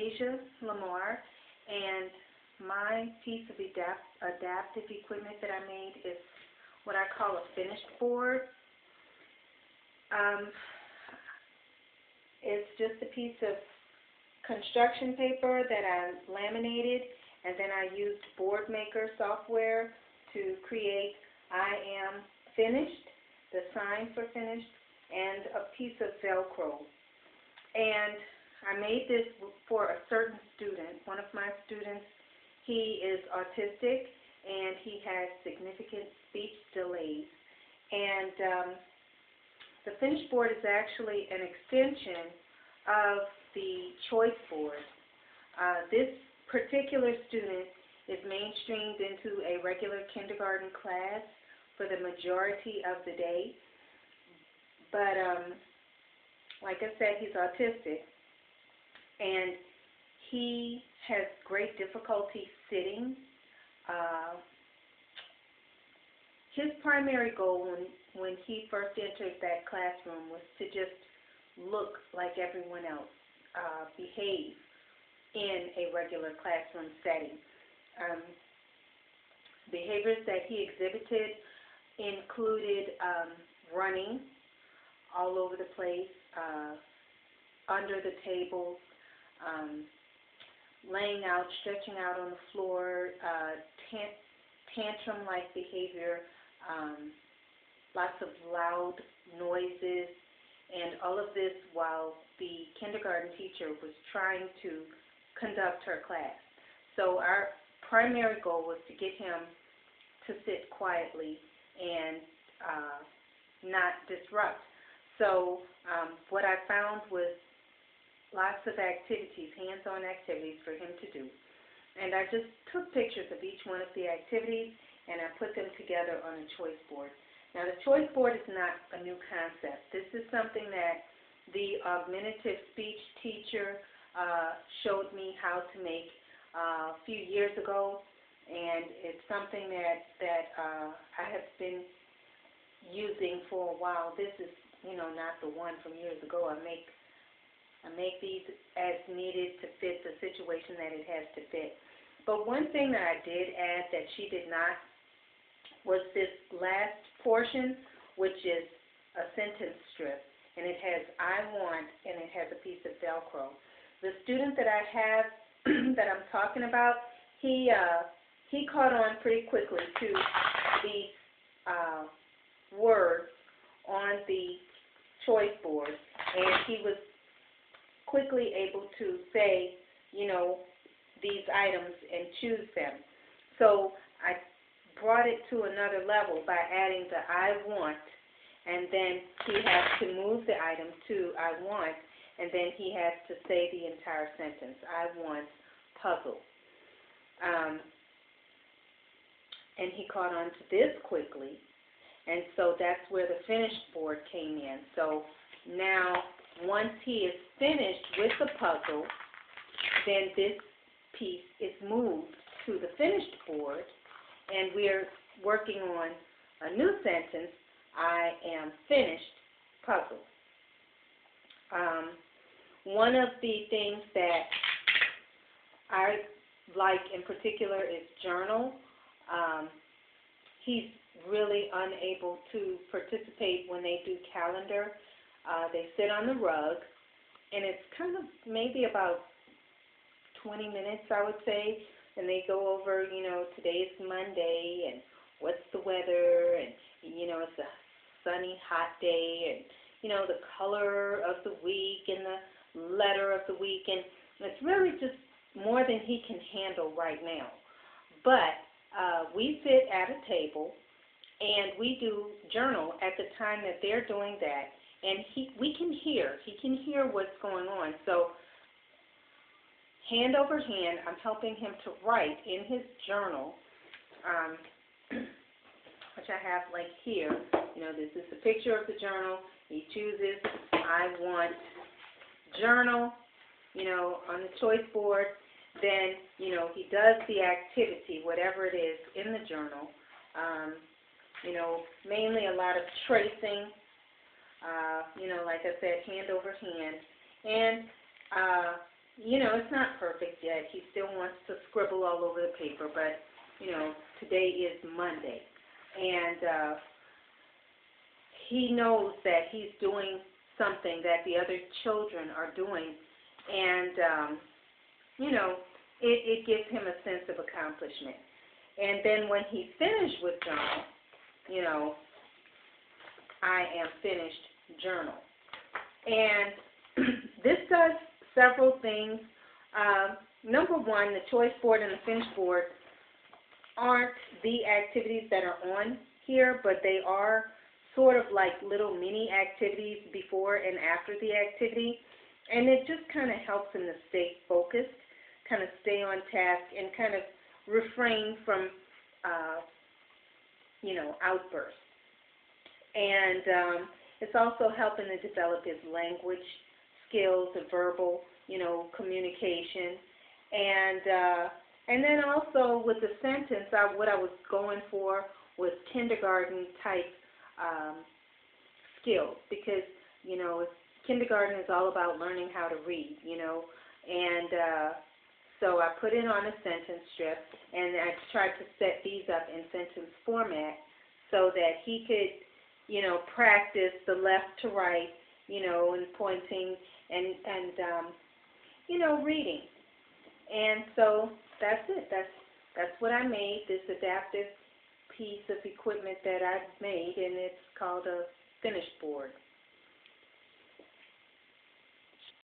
Asia Lamar, and my piece of adaptive equipment that I made is what I call a finished board. It's just a piece of construction paper that I laminated, and then I used Boardmaker software to create I Am Finished, the sign for finished, and a piece of Velcro. And I made this for a certain student. One of my students, he is autistic and he has significant speech delays. And the finished board is actually an extension of the choice board. This particular student is mainstreamed into a regular kindergarten class for the majority of the day. But like I said, he's autistic, and he has great difficulty sitting. His primary goal when he first entered that classroom was to just look like everyone else, behave in a regular classroom setting. Behaviors that he exhibited included running all over the place, under the tables, laying out, stretching out on the floor, tantrum-like behavior, lots of loud noises, and all of this while the kindergarten teacher was trying to conduct her class. So our primary goal was to get him to sit quietly and not disrupt. So what I found was lots of activities, hands-on activities for him to do. And I just took pictures of each one of the activities and I put them together on a choice board. Now the choice board is not a new concept. This is something that the augmentative speech teacher showed me how to make a few years ago, and it's something that I have been using for a while. This is, not the one from years ago. I make these as needed to fit the situation that it has to fit. But one thing that I did add that she did not was this last portion, which is a sentence strip, and it has I want, and it has a piece of Velcro. The student that I have that I'm talking about, he caught on pretty quickly to these words on the choice board, and he was quickly able to say, these items and choose them. So I brought it to another level by adding the I want, and then he has to move the item to I want, and then he has to say the entire sentence, I want puzzle. And he caught on to this quickly, and so that's where the finished board came in. So now, once he is finished with the puzzle, then this piece is moved to the finished board, and we're working on a new sentence, I am finished puzzle. One of the things that I like in particular is journal. He's really unable to participate when they do calendar. They sit on the rug, and it's kind of maybe about 20 minutes, I would say, and they go over, today's Monday, and what's the weather, and, it's a sunny, hot day, and, the color of the week, and the letter of the week, and it's really just more than he can handle right now. But we sit at a table, and we do journal at the time that they're doing that, and he can hear what's going on. So hand over hand, I'm helping him to write in his journal, which I have like here. This is a picture of the journal. He chooses, I want journal, on the choice board. Then, he does the activity, whatever it is, in the journal. Mainly a lot of tracing, like I said, hand over hand. And it's not perfect yet. He still wants to scribble all over the paper, but, today is Monday. And he knows that he's doing something that the other children are doing, and, it gives him a sense of accomplishment. And then when he's finished with journal, I am finished journal. And this does several things. Number one, the choice board and the finish board aren't the activities that are on here, but they are sort of like little mini activities before and after the activity. And it just kind of helps him to stay focused, kind of stay on task, and kind of refrain from, outbursts. And it's also helping to develop his language skills, the verbal, communication. And then also with the sentence, what I was going for was kindergarten type skills, because, kindergarten is all about learning how to read, and so I put it on a sentence strip, and I tried to set these up in sentence format so that he could, practice the left to right, and pointing and reading. And so that's it. That's what I made, this adaptive piece of equipment that I've made, and it's called a finish board.